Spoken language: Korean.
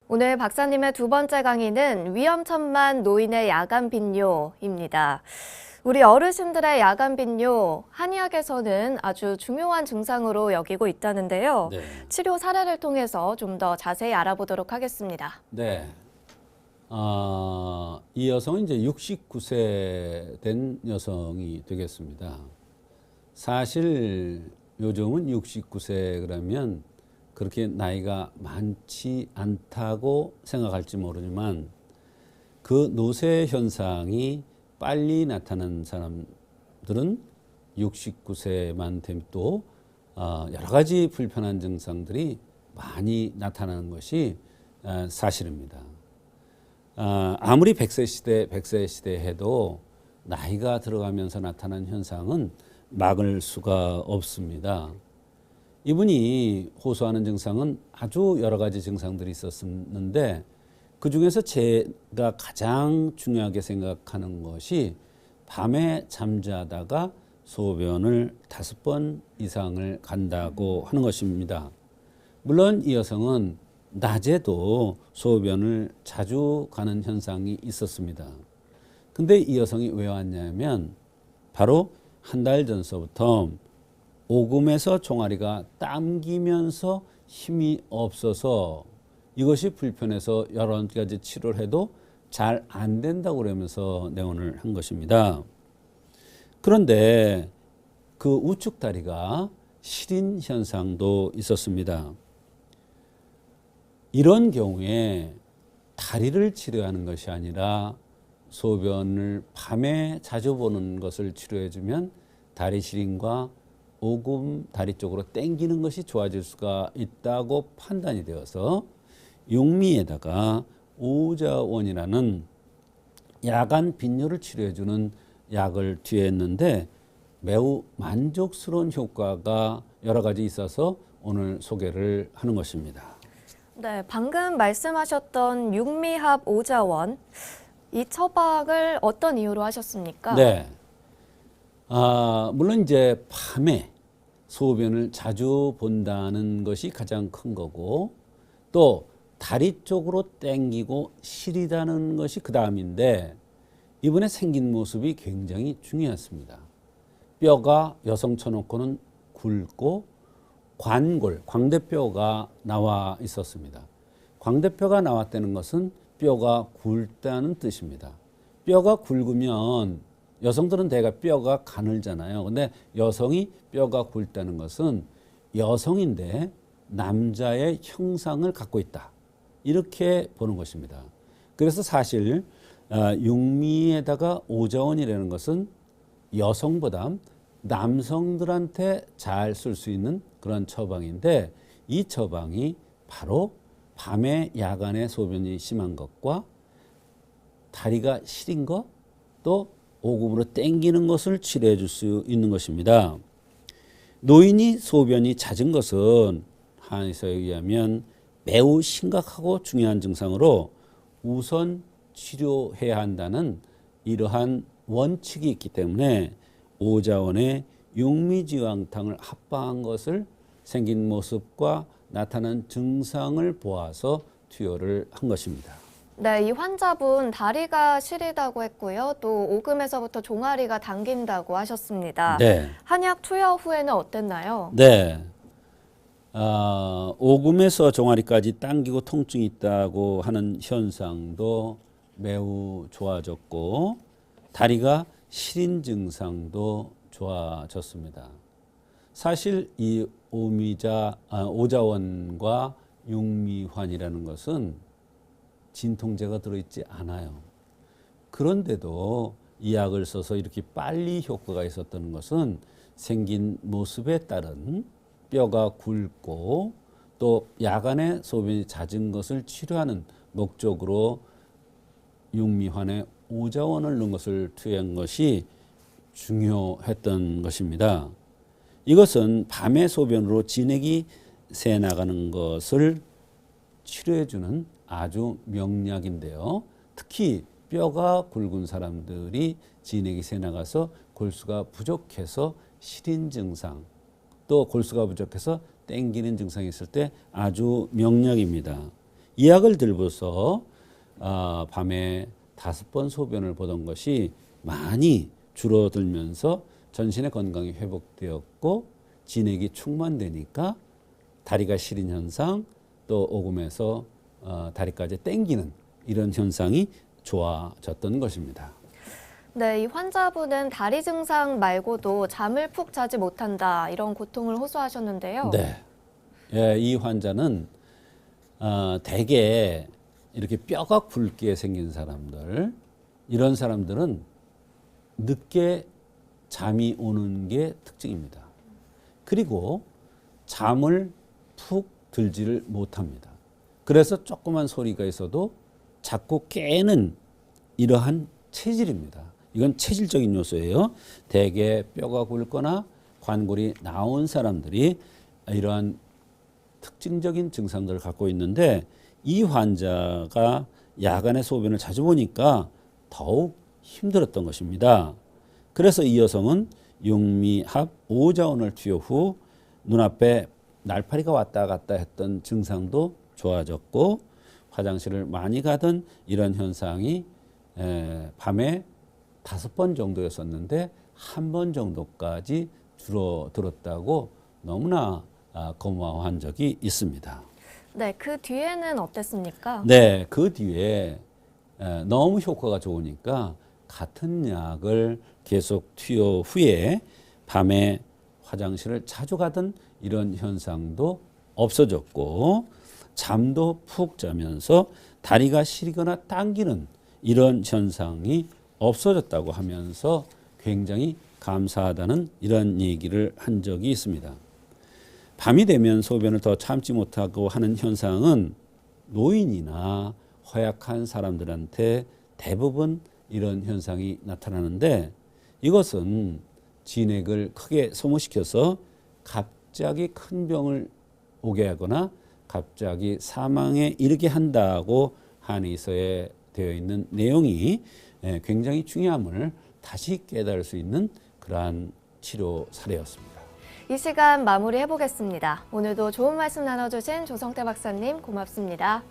오늘 박사님의 두 번째 강의는 위험천만 노인의 야간 빈뇨입니다. 우리 어르신들의 야간 빈뇨, 한의학에서는 아주 중요한 증상으로 여기고 있다는데요. 네. 치료 사례를 통해서 좀 더 자세히 알아보도록 하겠습니다. 네. 이 여성은 이제 69세 된 여성이 되겠습니다. 사실 요즘은 69세 그러면 그렇게 나이가 많지 않다고 생각할지 모르지만 그 노쇠 현상이 빨리 나타나는 사람들은 69세만 되면 또 여러 가지 불편한 증상들이 많이 나타나는 것이 사실입니다. 아무리 100세 시대 해도 나이가 들어가면서 나타나는 현상은 막을 수가 없습니다. 이분이 호소하는 증상은 아주 여러 가지 증상들이 있었는데 그중에서 제가 가장 중요하게 생각하는 것이 밤에 잠자다가 소변을 5번 이상을 간다고 하는 것입니다. 물론 이 여성은 낮에도 소변을 자주 가는 현상이 있었습니다. 근데 이 여성이 왜 왔냐면 바로 한 달 전서부터 오금에서 종아리가 당기면서 힘이 없어서 이것이 불편해서 여러 가지 치료를 해도 잘 안 된다고 그러면서 내원을 한 것입니다. 그런데 그 우측 다리가 시린 현상도 있었습니다. 이런 경우에 다리를 치료하는 것이 아니라 소변을 밤에 자주 보는 것을 치료해주면 다리 시린과 오금 다리 쪽으로 당기는 것이 좋아질 수가 있다고 판단이 되어서 육미에다가 오자원이라는 야간 빈뇨를 치료해주는 약을 투여했는데 매우 만족스러운 효과가 여러 가지 있어서 오늘 소개를 하는 것입니다. 네, 방금 말씀하셨던 육미합 오자원, 이 처방을 어떤 이유로 하셨습니까? 네. 물론 이제 밤에 소변을 자주 본다는 것이 가장 큰 거고 또 다리 쪽으로 당기고 시리다는 것이 그 다음인데 이번에 생긴 모습이 굉장히 중요했습니다. 뼈가 여성 쳐놓고는 굵고 관골, 광대뼈가 나와 있었습니다. 광대뼈가 나왔다는 것은 뼈가 굵다는 뜻입니다. 뼈가 굵으면 여성들은 대개 뼈가 가늘잖아요. 근데 여성이 뼈가 굵다는 것은 여성인데 남자의 형상을 갖고 있다. 이렇게 보는 것입니다. 그래서 사실 육미에다가 오자원이라는 것은 여성보다 남성들한테 잘 쓸 수 있는 그런 처방인데 이 처방이 바로 밤에 야간에 소변이 심한 것과 다리가 시린 것 또 오금으로 당기는 것을 치료해 줄 수 있는 것입니다. 노인이 소변이 잦은 것은 한의사에 의하면 매우 심각하고 중요한 증상으로 우선 치료해야 한다는 이러한 원칙이 있기 때문에 오자원에 육미지황탕을 합방한 것을 생긴 모습과 나타난 증상을 보아서 투여를 한 것입니다. 네, 이 환자분 다리가 시리다고 했고요. 또 오금에서부터 종아리가 당긴다고 하셨습니다. 네. 한약 투여 후에는 어땠나요? 네. 오금에서 종아리까지 당기고 통증이 있다고 하는 현상도 매우 좋아졌고 다리가 시린 증상도 좋아졌습니다. 사실 이 오자원과 육미환이라는 것은 진통제가 들어있지 않아요. 그런데도 이 약을 써서 이렇게 빨리 효과가 있었던 것은 생긴 모습에 따른 뼈가 굵고 또 야간에 소변이 잦은 것을 치료하는 목적으로 육미환에 오자원을 넣은 것을 투여한 것이 중요했던 것입니다. 이것은 밤의 소변으로 진액이 새 나가는 것을 치료해주는 아주 명약인데요. 특히 뼈가 굵은 사람들이 진액이 새 나가서 골수가 부족해서 시린 증상 또 골수가 부족해서 땡기는 증상이 있을 때 아주 명약입니다. 이 약을 들고서 밤에 5번 소변을 보던 것이 많이 줄어들면서 전신의 건강이 회복되었고 진액이 충만되니까 다리가 시린 현상, 또 오금에서 다리까지 당기는 이런 현상이 좋아졌던 것입니다. 네, 이 환자분은 다리 증상 말고도 잠을 푹 자지 못한다 이런 고통을 호소하셨는데요. 네, 예, 이 환자는 대개 이렇게 뼈가 굵게 생긴 사람들, 이런 사람들은 늦게 잠이 오는 게 특징입니다. 그리고 잠을 푹 들지를 못합니다. 그래서 조그만 소리가 있어도 자꾸 깨는 이러한 체질입니다. 이건 체질적인 요소예요. 대개 뼈가 굵거나 관골이 나온 사람들이 이러한 특징적인 증상들을 갖고 있는데 이 환자가 야간에 소변을 자주 보니까 더욱 힘들었던 것입니다. 그래서 이 여성은 육미합 오자원을 투여 후 눈앞에 날파리가 왔다 갔다 했던 증상도 좋아졌고 화장실을 많이 가던 이런 현상이 밤에 5번 정도였었는데 1번 정도까지 줄어들었다고 너무나 고마워한 적이 있습니다. 네, 그 뒤에는 어땠습니까? 네, 그 뒤에 너무 효과가 좋으니까 같은 약을 계속 투여 후에 밤에 화장실을 자주 가던 이런 현상도 없어졌고 잠도 푹 자면서 다리가 시리거나 당기는 이런 현상이 없어졌다고 하면서 굉장히 감사하다는 이런 얘기를 한 적이 있습니다. 밤이 되면 소변을 더 참지 못하고 하는 현상은 노인이나 허약한 사람들한테 대부분 이런 현상이 나타나는데 이것은 진액을 크게 소모시켜서 갑자기 큰 병을 오게 하거나 갑자기 사망에 이르게 한다고 한의서에 되어 있는 내용이 굉장히 중요함을 다시 깨달을 수 있는 그러한 치료 사례였습니다. 이 시간 마무리해 보겠습니다. 오늘도 좋은 말씀 나눠주신 조성태 박사님 고맙습니다.